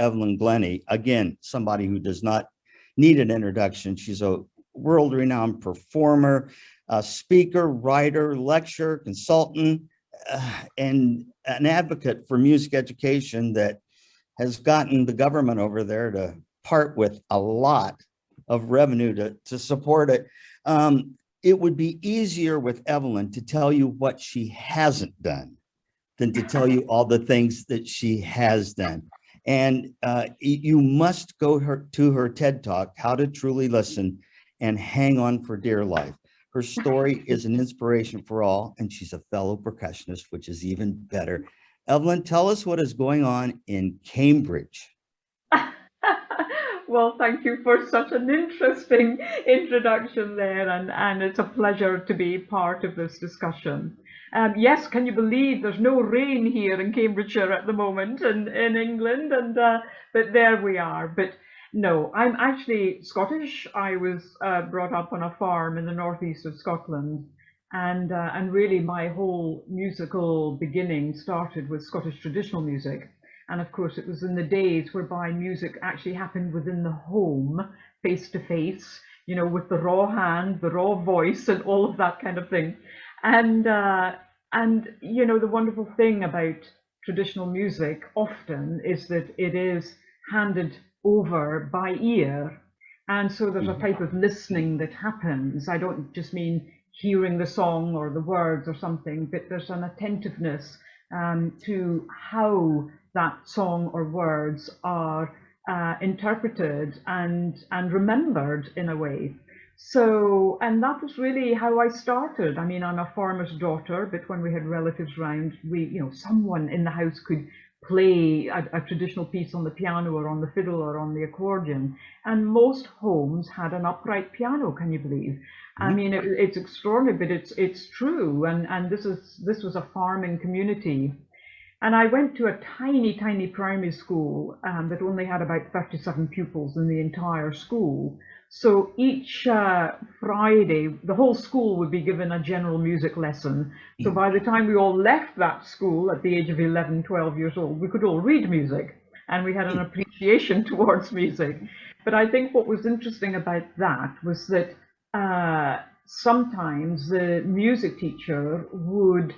Evelyn Glennie. Again, somebody who does not need an introduction. She's a world-renowned performer, speaker, writer, lecturer, consultant, and an advocate for music education that has gotten the government over there to part with a lot of revenue to support it. It would be easier with Evelyn to tell you what she hasn't done than to tell you all the things that she has done. And you must go to her TED Talk, How to Truly Listen, and hang on for dear life. Her story is an inspiration for all, and she's a fellow percussionist, which is even better. Evelyn, tell us what is going on in Cambridge. Well, thank you for such an interesting introduction there, and it's a pleasure to be part of this discussion. Yes, can you believe there's no rain here in Cambridgeshire at the moment in England, and but there we are. But no, I'm actually Scottish. I was brought up on a farm in the northeast of Scotland, and really my whole musical beginning started with Scottish traditional music. And of course, it was in the days whereby music actually happened within the home, face to face, you know, with the raw hand, the raw voice, and all of that kind of thing. And you know, the wonderful thing about traditional music often is that it is handed over by ear. And so there's a type of listening that happens. I don't just mean hearing the song or the words or something, but there's an attentiveness to how that song or words are interpreted and remembered in a way. So, and that was really how I started. I mean, I'm a farmer's daughter, but when we had relatives round, you know, someone in the house could play a traditional piece on the piano or on the fiddle or on the accordion. And most homes had an upright piano, can you believe? I mean, it's extraordinary, but it's true. And this was a farming community. And I went to a tiny primary school that only had about 37 pupils in the entire school. So each Friday, the whole school would be given a general music lesson. So by the time we all left that school at the age of 11, 12 years old, we could all read music and we had an appreciation towards music. But I think what was interesting about that was that sometimes the music teacher would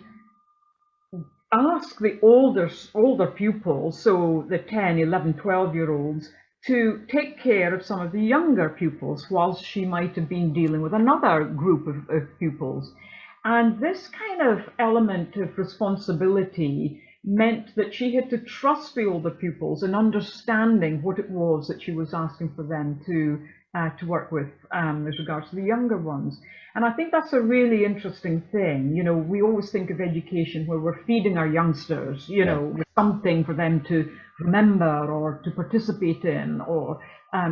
ask the older pupils, so the 10, 11, 12-year-olds, to take care of some of the younger pupils whilst she might have been dealing with another group of pupils. And this kind of element of responsibility meant that she had to trust the older pupils in understanding what it was that she was asking for them to work with as regards to the younger ones. And I think that's a really interesting thing. You know, we always think of education where we're feeding our youngsters, you know, with something for them to remember or to participate in or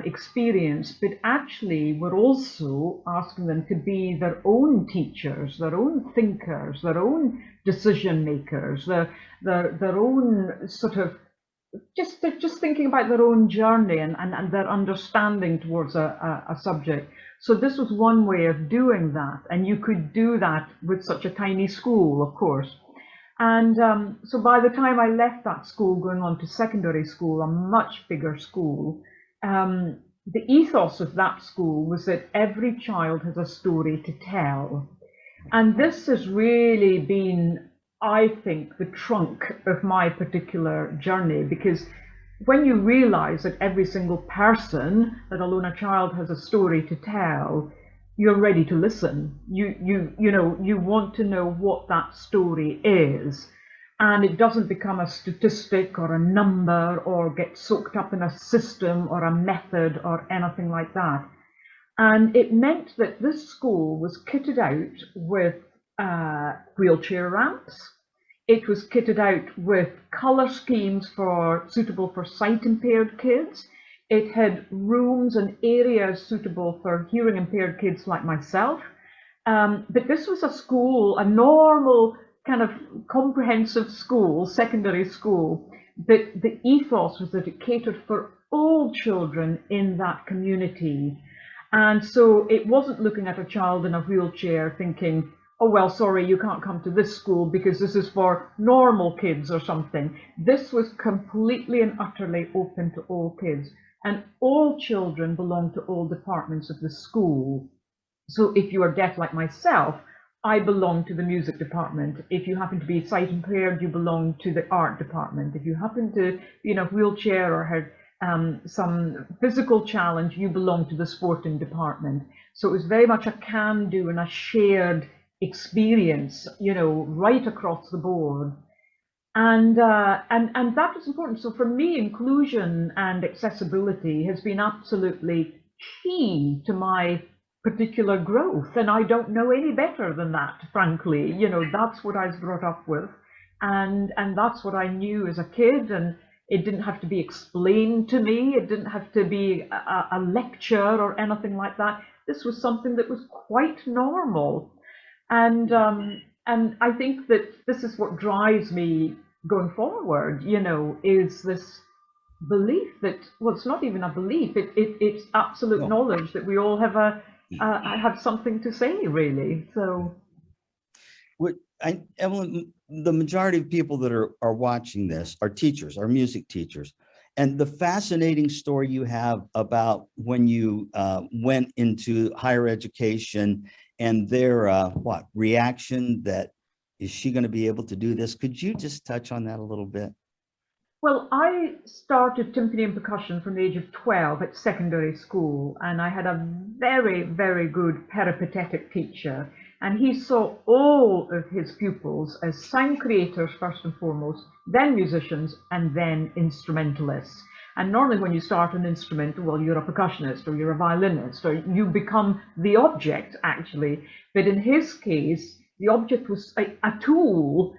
experience, but actually we're also asking them to be their own teachers, their own thinkers, their own decision makers, their own sort of just thinking about their own journey and their understanding towards a subject. So this was one way of doing that, and you could do that with such a tiny school, of course. And so by the time I left that school, going on to secondary school, a much bigger school, the ethos of that school was that every child has a story to tell. And this has really been, I think, the trunk of my particular journey, because when you realize that every single person, let alone a child, has a story to tell, you're ready to listen. You know, you want to know what that story is, and it doesn't become a statistic or a number or get soaked up in a system or a method or anything like that. And it meant that this school was kitted out with wheelchair ramps. It was kitted out with colour schemes suitable for sight impaired kids. It had rooms and areas suitable for hearing impaired kids like myself. But this was a school, a normal kind of comprehensive school, secondary school. But the ethos was that it catered for all children in that community. And so it wasn't looking at a child in a wheelchair thinking, oh, well, sorry, you can't come to this school because this is for normal kids or something. This was completely and utterly open to all kids. And all children belong to all departments of the school. So if you are deaf like myself, I belong to the music department. If you happen to be sight impaired, you belong to the art department. If you happen to be in a wheelchair or have some physical challenge, you belong to the sporting department. So it was very much a can-do and a shared experience, right across the board. And that is important. So for me, inclusion and accessibility has been absolutely key to my particular growth. And I don't know any better than that, frankly. That's what I was brought up with. And that's what I knew as a kid. And it didn't have to be explained to me. It didn't have to be a lecture or anything like that. This was something that was quite normal. And I think that this is what drives me going forward, is this belief that, well, it's not even a belief, it's absolute No. knowledge that we all have have something to say, really. So Evelyn, the majority of people that are watching this are teachers, are music teachers. And the fascinating story you have about when you went into higher education and their reaction that, is she going to be able to do this? Could you just touch on that a little bit? well, I started timpani and percussion from the age of 12 at secondary school, and I had a very, very good peripatetic teacher, and he saw all of his pupils as sound creators first and foremost, then musicians, and then instrumentalists. And normally when you start an instrument, well, you're a percussionist or you're a violinist, or you become the object, actually. But in his case, the object was a tool,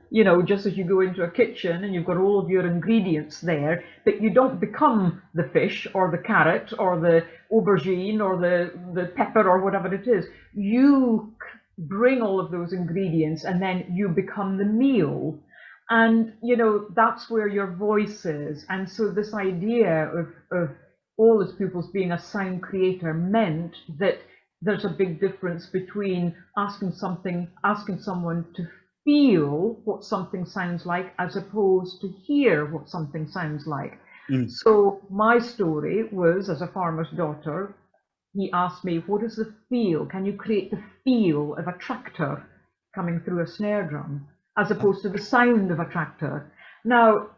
just as you go into a kitchen and you've got all of your ingredients there, but you don't become the fish or the carrot or the aubergine or the pepper or whatever it is. You bring all of those ingredients and then you become the meal. And, that's where your voice is. And so this idea of all his pupils being a sound creator meant that there's a big difference between asking someone to feel what something sounds like as opposed to hear what something sounds like. So my story was, as a farmer's daughter, he asked me, what is the feel? Can you create the feel of a tractor coming through a snare drum as opposed to the sound of a tractor? Now,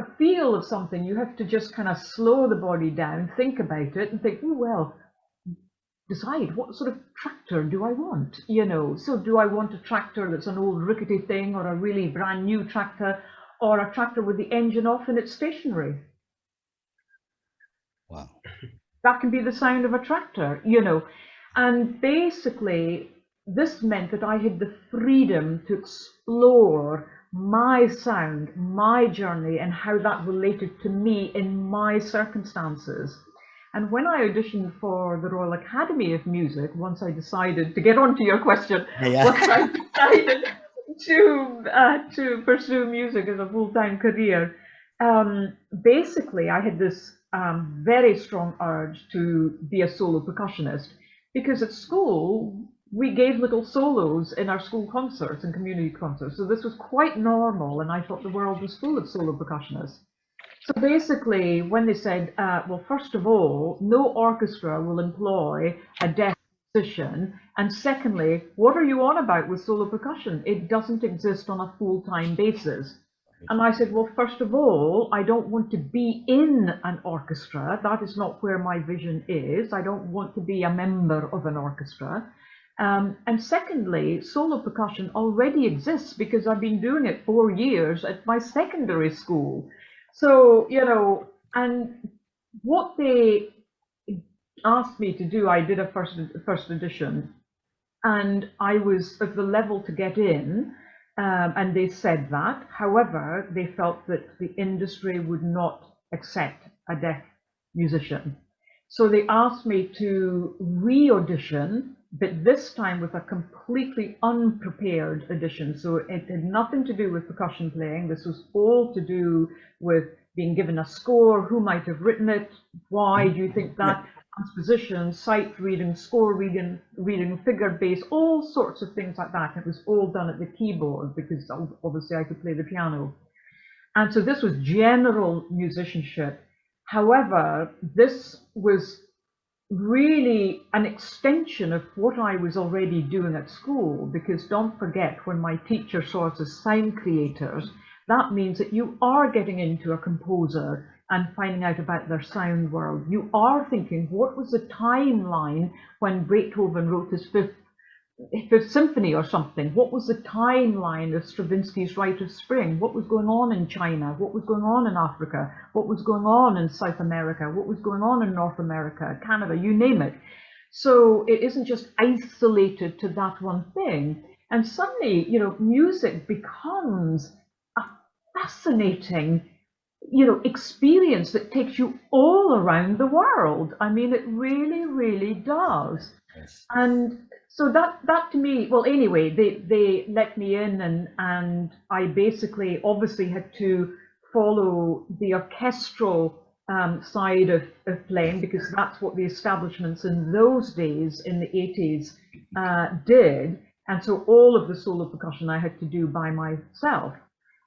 a feel of something, you have to just kind of slow the body down, think about it and think, oh, well, decide what sort of tractor do I want, so do I want a tractor that's an old rickety thing, or a really brand new tractor, or a tractor with the engine off and it's stationary? Wow. That can be the sound of a tractor, and basically this meant that I had the freedom to explore my sound, my journey, and how that related to me in my circumstances. And when I auditioned for the Royal Academy of Music, once I decided, to get onto your question, once I decided to pursue music as a full-time career, basically I had this very strong urge to be a solo percussionist, because at school we gave little solos in our school concerts and community concerts. So this was quite normal, and I thought the world was full of solo percussionists. So basically, when they said, well, first of all, no orchestra will employ a deaf musician, and secondly, what are you on about with solo percussion? It doesn't exist on a full-time basis. And I said, well, first of all, I don't want to be in an orchestra. That is not where my vision is. I don't want to be a member of an orchestra. And secondly, solo percussion already exists because I've been doing it 4 years at my secondary school. So, and what they asked me to do, I did a first edition, and I was of the level to get in, and they said that. However, they felt that the industry would not accept a deaf musician. So they asked me to re-audition, but this time with a completely unprepared audition. So it had nothing to do with percussion playing. This was all to do with being given a score, who might have written it, why do you think that? transposition, sight reading, score reading, figure bass, all sorts of things like that. It was all done at the keyboard because obviously I could play the piano. And so this was general musicianship. However, this was really an extension of what I was already doing at school, because don't forget, when my teacher saw us as sound creators, that means that you are getting into a composer and finding out about their sound world. You are thinking, what was the timeline when Beethoven wrote his Fifth Symphony or something? What was the timeline of Stravinsky's Rite of Spring? What was going on in China? What was going on in Africa? What was going on in South America? What was going on in North America, Canada, you name it. So it isn't just isolated to that one thing. And suddenly, music becomes a fascinating, experience that takes you all around the world. I mean, it really, really does. Yes. And so that to me, well, anyway, they let me in, and I basically obviously had to follow the orchestral side of playing, because that's what the establishments in those days in the 80s did. And so all of the solo percussion I had to do by myself.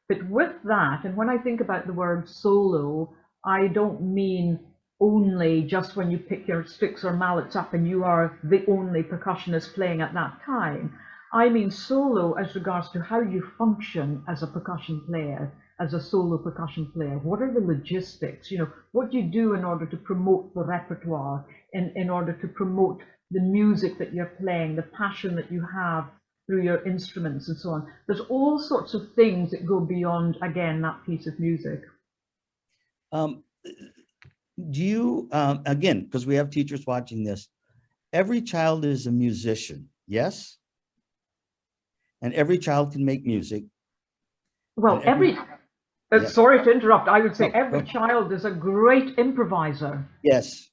But with that, and when I think about the word solo, I don't mean only just when you pick your sticks or mallets up and you are the only percussionist playing at that time. I mean solo as regards to how you function as a percussion player, as a solo percussion player. What are the logistics? What do you do in order to promote the repertoire, in order to promote the music that you're playing, the passion that you have through your instruments and so on. There's all sorts of things that go beyond, again, that piece of music. Do you, again, because we have teachers watching this, every child is a musician, yes? And every child can make music. Well, Yeah. sorry to interrupt, I would say No, every child is a great improviser. Yes.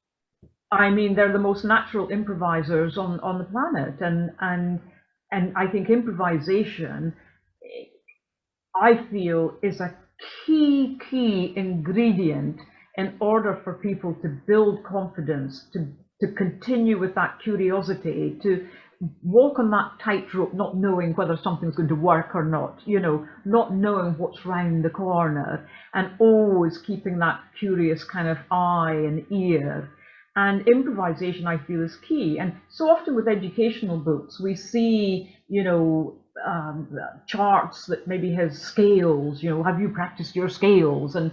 I mean, they're the most natural improvisers on the planet. And I think improvisation, I feel, is a key ingredient in order for people to build confidence, to continue with that curiosity, to walk on that tightrope, not knowing whether something's going to work or not, not knowing what's round the corner, and always keeping that curious kind of eye and ear. And improvisation, I feel, is key. And so often with educational books, we see, charts that maybe has scales, have you practiced your scales, and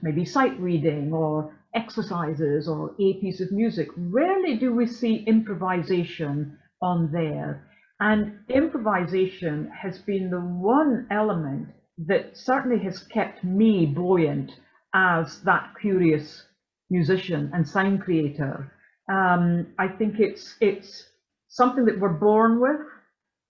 maybe sight reading or exercises or a piece of music. Rarely do we see improvisation on there. And improvisation has been the one element that certainly has kept me buoyant as that curious musician and sound creator. I think it's something that we're born with.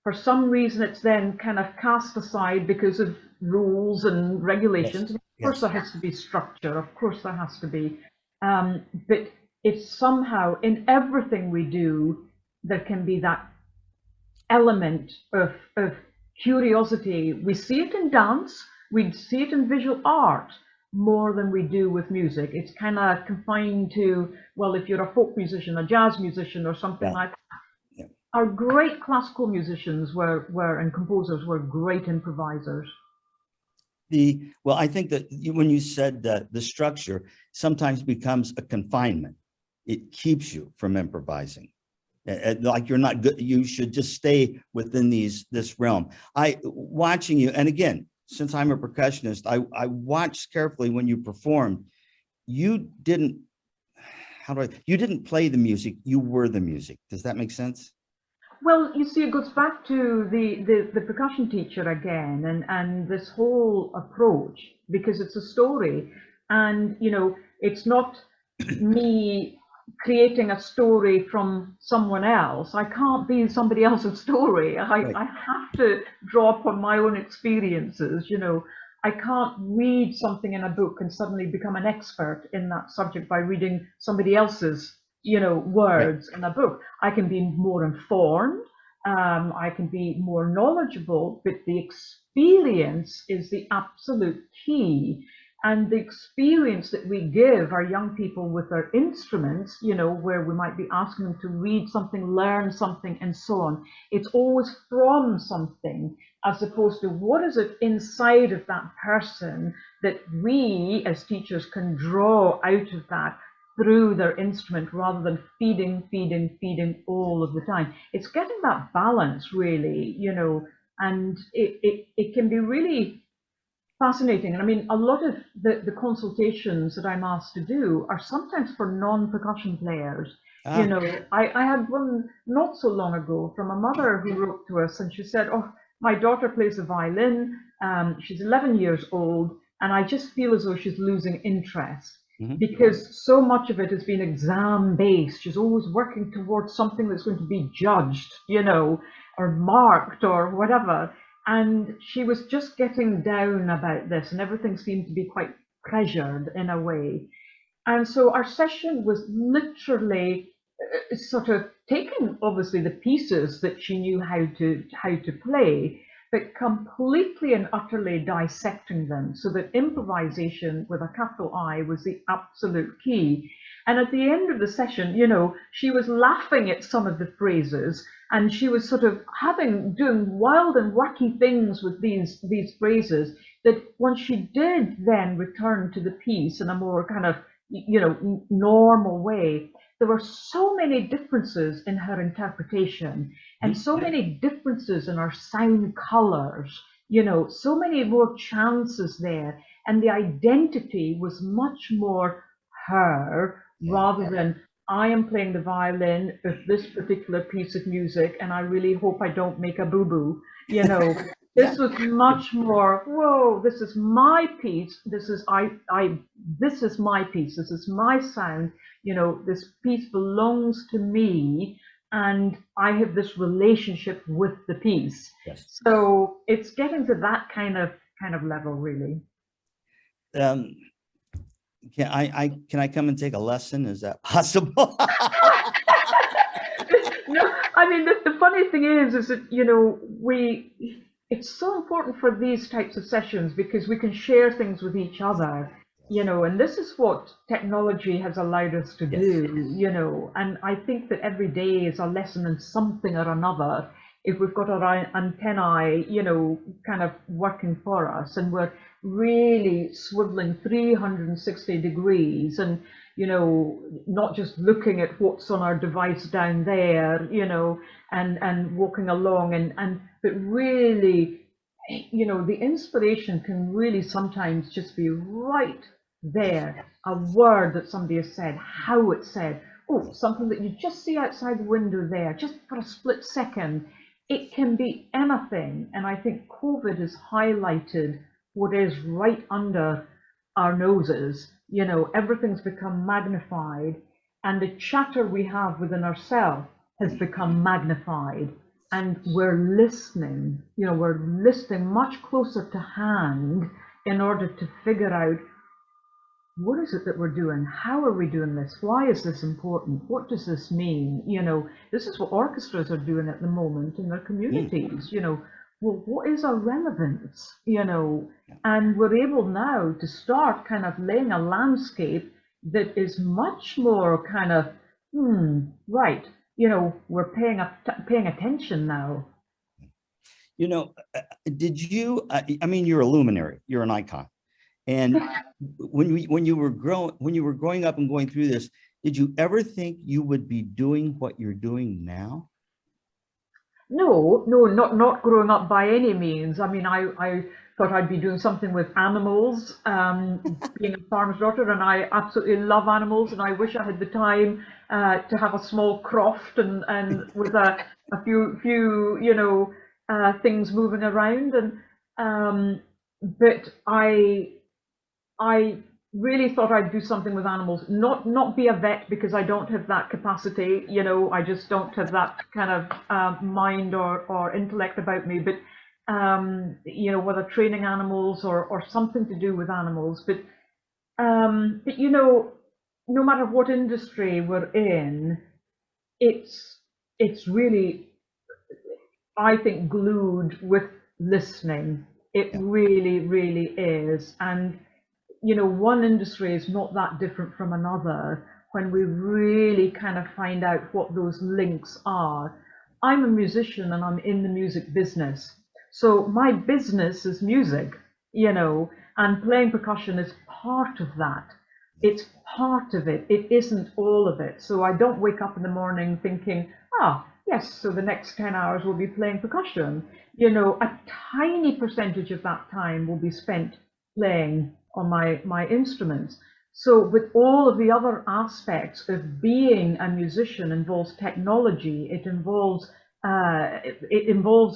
For some reason, it's then kind of cast aside because of rules and regulations. Yes. Of course, there has to be structure. Of course, there has to be. But it's somehow in everything we do, there can be that element of curiosity. We see it in dance, we see it in visual art more than we do with music. It's kind of confined to, well, if you're a folk musician, a jazz musician, or something like that. Yeah. Our great classical musicians and composers were great improvisers. Well, I think that when you said that the structure sometimes becomes a confinement, it keeps you from improvising. Like you're not good, you should just stay within this realm. Watching you, and again, since I'm a percussionist, I watched carefully when you performed. You didn't play the music, you were the music. Does that make sense? Well, you see, it goes back to the percussion teacher again, and this whole approach, because it's a story, and it's not me creating a story from someone else. I can't be somebody else's story. Right. I have to draw upon my own experiences. I can't read something in a book and suddenly become an expert in that subject by reading somebody else's words in a book. I can be more informed, I can be more knowledgeable, but the experience is the absolute key. And the experience that we give our young people with their instruments, you know, where we might be asking them to read something, learn something, and so on, it's always from something, as opposed to what is it inside of that person that we as teachers can draw out of that through their instrument, rather than feeding all of the time. It's getting that balance, really, you know, and it can be really fascinating. And I mean, a lot of the consultations that I'm asked to do are sometimes for non-percussion players. You Ah, know, I had one not so long ago from a mother who wrote to us, and she said, "Oh, my daughter plays the violin. She's 11 years old, and I just feel as though she's losing interest mhm. because so much of it has been exam based. She's always working towards something that's going to be judged, you know, or marked or whatever." And she was just getting down about this, and everything seemed to be quite pressured in a way. And so our session was literally sort of taking obviously the pieces that she knew how to play, but completely and utterly dissecting them, so that improvisation with a capital I was the absolute key. And at the end of the session, you know, she was laughing at some of the phrases, and she was sort of doing wild and wacky things with these phrases, that once she did then return to the piece in a more kind of, you know, normal way, there were so many differences in her interpretation, and Mhm. so many differences in her sound colors, you know, so many more chances there. And the identity was much more her, Yeah. rather than I am playing the violin of this particular piece of music, and I really hope I don't make a boo-boo, you know. Yeah. This was much more, whoa, this is my piece. This is my piece. This is my sound. You know, this piece belongs to me, and I have this relationship with the piece. Yes. So it's getting to that kind of level, really. Um, can I come and take a lesson? Is that possible? No, I mean, the funny thing is that, you know, it's so important for these types of sessions because we can share things with each other, you know, and this is what technology has allowed us to Yes. do, you know. And I think that every day is a lesson in something or another if we've got our antennae, you know, kind of working for us, and we're really swiveling 360 degrees, and you know, not just looking at what's on our device down there, you know, and walking along, and but really, you know, the inspiration can really sometimes just be right there. A word that somebody has said, how it's said, oh, something that you just see outside the window there, just for a split second. It can be anything, and I think COVID has highlighted what is right under our noses. You know, everything's become magnified, and the chatter we have within ourselves has become magnified, and we're listening. You know, we're listening much closer to hand in order to figure out what is it that we're doing? How are we doing this? Why is this important? What does this mean? You know, this is what orchestras are doing at the moment in their Mm, communities. You know, well, what is our relevance? You know, yeah. and we're able now to start kind of laying a landscape that is much more kind of, right. You know, we're paying attention now. You know, did you, I mean, you're a luminary, you're an icon. And when you were growing up and going through this, did you ever think you would be doing what you're doing now? No, no, not growing up by any means. I mean, I thought I'd be doing something with animals, being a farmer's daughter, and I absolutely love animals, and I wish I had the time to have a small croft and with a few you know things moving around, and but I really thought I'd do something with animals, not be a vet because I don't have that capacity. You know, I just don't have that kind of mind or intellect about me. But you know, whether training animals or something to do with animals. But you know, no matter what industry we're in, it's it's really, I think, glued with listening. It Yeah. really, really is. And you know, one industry is not that different from another when we really kind of find out what those links are. I'm a musician and I'm in the music business. So my business is music, you know, and playing percussion is part of that. It's part of it. It isn't all of it. So I don't wake up in the morning thinking, ah, yes, so the next 10 hours will be playing percussion. You know, a tiny percentage of that time will be spent playing on my instruments. So with all of the other aspects of being a musician involves technology, it involves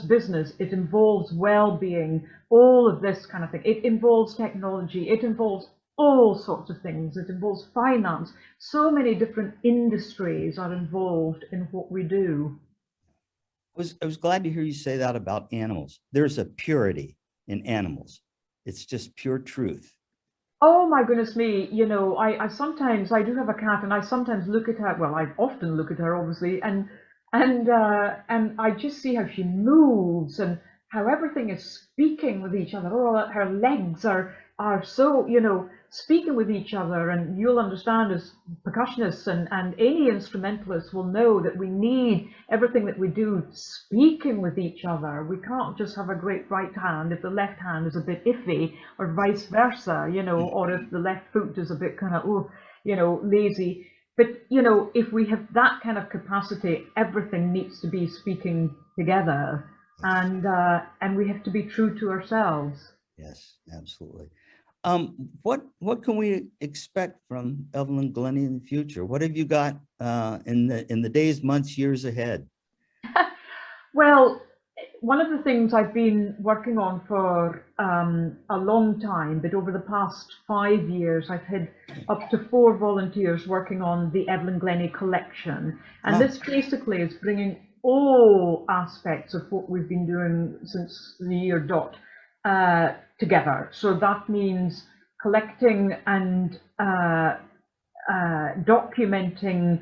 business, it involves well-being, all of this kind of thing. It involves technology, it involves all sorts of things. It involves finance. So many different industries are involved in what we do. I was glad to hear you say that about animals. There's a purity in animals. It's just pure truth. Oh my goodness me, you know, I sometimes, I do have a cat and I sometimes look at her, well, I often look at her obviously, and I just see how she moves and how everything is speaking with each other. Oh, her legs are so, you know, speaking with each other. And you'll understand as percussionists and any instrumentalists will know that we need everything that we do speaking with each other. We can't just have a great right hand if the left hand is a bit iffy, or vice versa, you know, or if the left foot is a bit kind of, oh, you know, lazy. But, you know, if we have that kind of capacity, everything needs to be speaking together, and we have to be true to ourselves. Yes, absolutely. What can we expect from Evelyn Glennie in the future? What have you got in the days, months, years ahead? Well, one of the things I've been working on for a long time, but over the past 5 years, I've had up to 4 volunteers working on the Evelyn Glennie collection. And Ah, this basically is bringing all aspects of what we've been doing since the year dot together. So that means collecting and documenting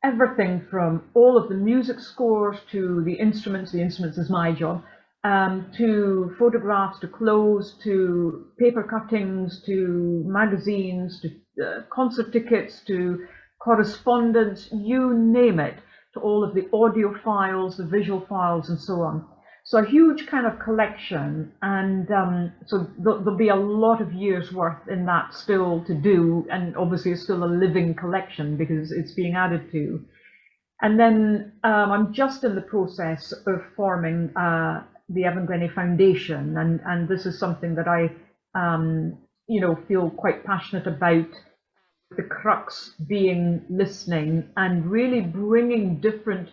everything from all of the music scores to the instruments is my job, to photographs, to clothes, to paper cuttings, to magazines, to concert tickets, to correspondence, you name it, to all of the audio files, the visual files, and so on. So a huge kind of collection, and so there'll be a lot of years worth in that still to do, and obviously it's still a living collection because it's being added to. And then I'm just in the process of forming the Evelyn Glennie Foundation, and this is something that I, you know, feel quite passionate about. The crux being listening and really bringing different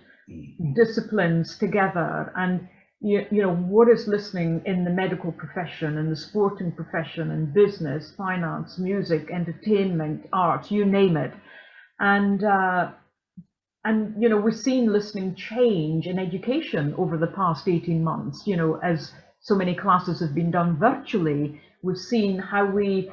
disciplines together. And you know, what is listening in the medical profession, in the sporting profession, in business, finance, music, entertainment, arts, you name it. And you know, we've seen listening change in education over the past 18 months, you know, as so many classes have been done virtually. We've seen how we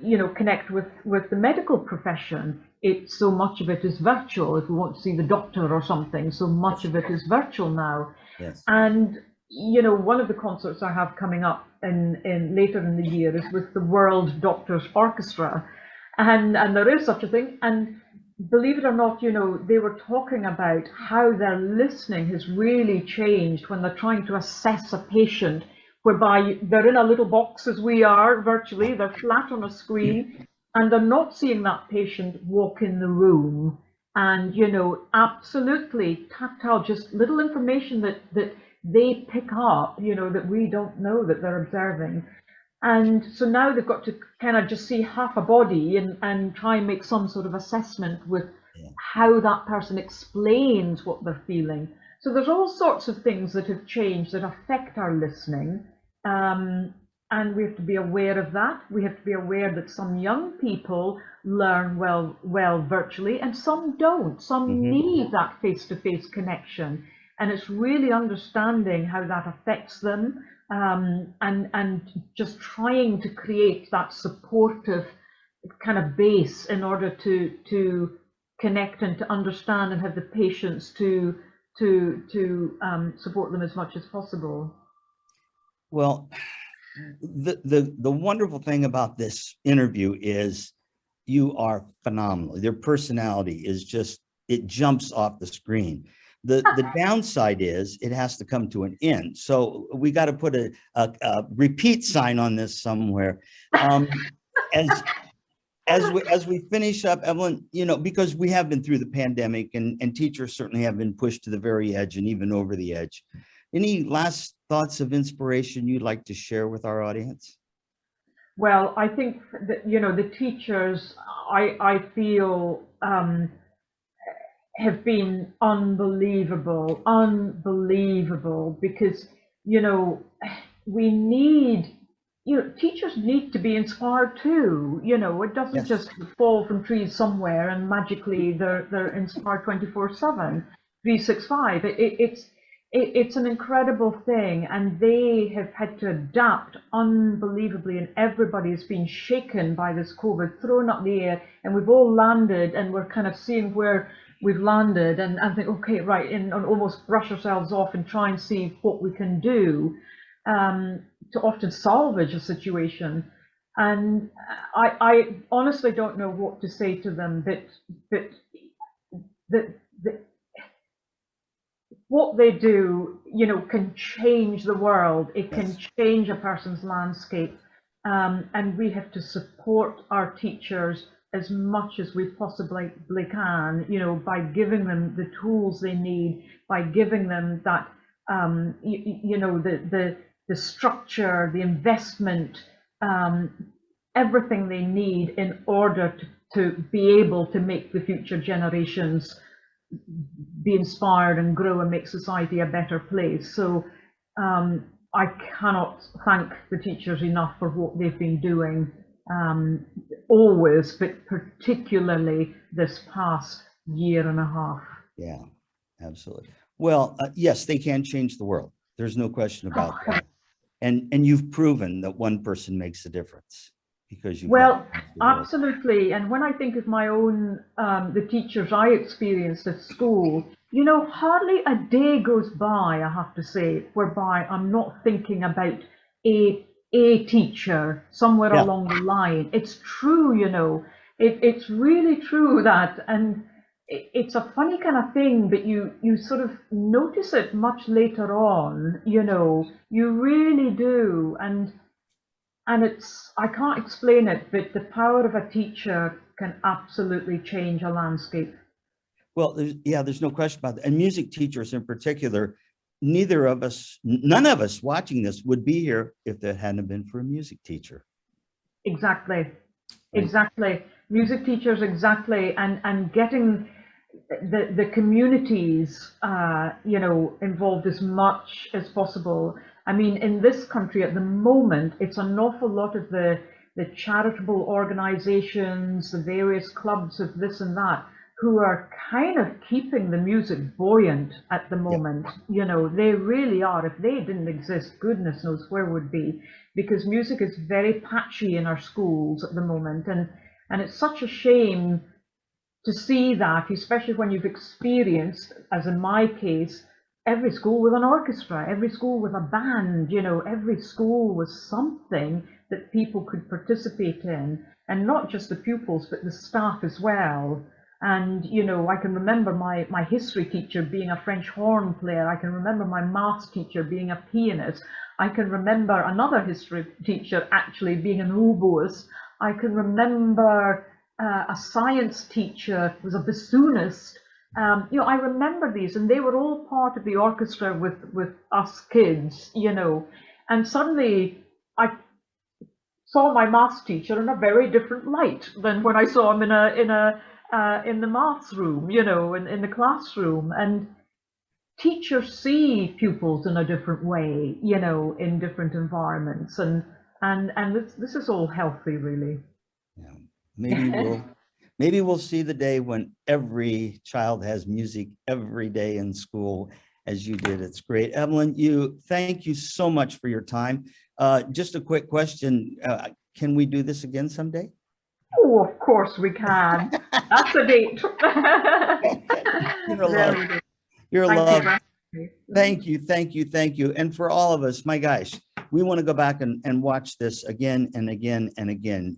you know, connect with the medical profession. It so much of it is virtual. If we want to see the doctor or something, so much yes, of it is virtual now. yes. And you know, one of the concerts I have coming up in later in the year is with the World Doctors Orchestra, and there is such a thing. And believe it or not, you know, they were talking about how their listening has really changed when they're trying to assess a patient, whereby they're in a little box as we are virtually, they're flat on a screen, and they're not seeing that patient walk in the room. And, you know, absolutely tactile, just little information that they pick up, you know, that we don't know that they're observing. And so now they've got to kind of just see half a body and try and make some sort of assessment with Yeah. how that person explains what they're feeling. So there's all sorts of things that have changed that affect our listening. And we have to be aware of that. We have to be aware that some young people learn well virtually and some don't. Some Hmm. need that face-to-face connection. And it's really understanding how that affects them, and just trying to create that supportive kind of base in order to connect and to understand and have the patience to support them as much as possible. Well, The wonderful thing about this interview is you are phenomenal. Your personality is just, it jumps off the screen. The downside is it has to come to an end. So we got to put a repeat sign on this somewhere. As as we finish up, Evelyn, you know, because we have been through the pandemic, and teachers certainly have been pushed to the very edge and even over the edge. Any last thoughts of inspiration you'd like to share with our audience? Well, I think that, you know, the teachers, I feel, have been unbelievable, unbelievable, because, you know, we need, you know, teachers need to be inspired too. You know, it doesn't Yes. just fall from trees somewhere and magically they're inspired 24/7, 365. It's an incredible thing, and they have had to adapt unbelievably, and everybody has been shaken by this COVID, thrown up the air, and we've all landed, and we're kind of seeing where we've landed, and think, okay, right, and almost brush ourselves off and try and see what we can do to often salvage a situation. And I honestly don't know what to say to them, but that what they do, you know, can change the world. It can Yes. change a person's landscape. And we have to support our teachers as much as we possibly can, you know, by giving them the tools they need, by giving them that, you know, the structure, the investment, everything they need in order to be able to make the future generations be inspired and grow and make society a better place. So I cannot thank the teachers enough for what they've been doing, always, but particularly this past year and a half. Yeah, absolutely. Well, yes, they can change the world. There's no question about that. And you've proven that one person makes a difference because you've helped Well, change the world. absolutely. And when I think of my own, the teachers I experienced at school, you know, hardly a day goes by, I have to say, whereby I'm not thinking about a teacher somewhere Yeah. along the line. It's true, you know, it's really true that, and it's a funny kind of thing, but you sort of notice it much later on, you know, you really do. And it's, I can't explain it, but the power of a teacher can absolutely change a landscape. Well, there's no question about that. And music teachers in particular, neither of us, none of us watching this would be here if it hadn't been for a music teacher. Exactly, Right? exactly. Music teachers, exactly, and getting the communities, you know, involved as much as possible. I mean, in this country at the moment, it's an awful lot of the charitable organizations, the various clubs of this and that, who are kind of keeping the music buoyant at the Yeah. moment. You know, they really are. If they didn't exist, goodness knows where would be, because music is very patchy in our schools at the moment, and it's such a shame to see that, especially when you've experienced, as in my case, every school with an orchestra, every school with a band, you know, every school with something that people could participate in, and not just the pupils, but the staff as well. And, you know, I can remember my history teacher being a French horn player. I can remember my maths teacher being a pianist. I can remember another history teacher actually being an oboist. I can remember a science teacher was a bassoonist. You know, I remember these, and they were all part of the orchestra with us kids, you know. And suddenly I saw my maths teacher in a very different light than when I saw him in the maths room, you know, in the classroom. And teachers see pupils in a different way, you know, in different environments, and this is all healthy, really. Yeah. Maybe we'll see the day when every child has music every day in school as you did. It's great. Evelyn, thank you so much for your time. Just a quick question. Can we do this again someday? Oh, of course we can. That's a date. You're a love. Very good. You're a Thank you love. for having me. Thank you. Thank you. Thank you. And for all of us, my gosh, we want to go back and watch this again and again and again.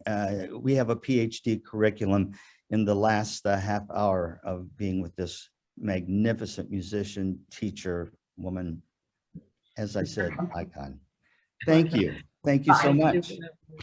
We have a PhD curriculum in the last half hour of being with this magnificent musician, teacher, woman, as I said, icon. Thank you. Thank you so Thank much. you.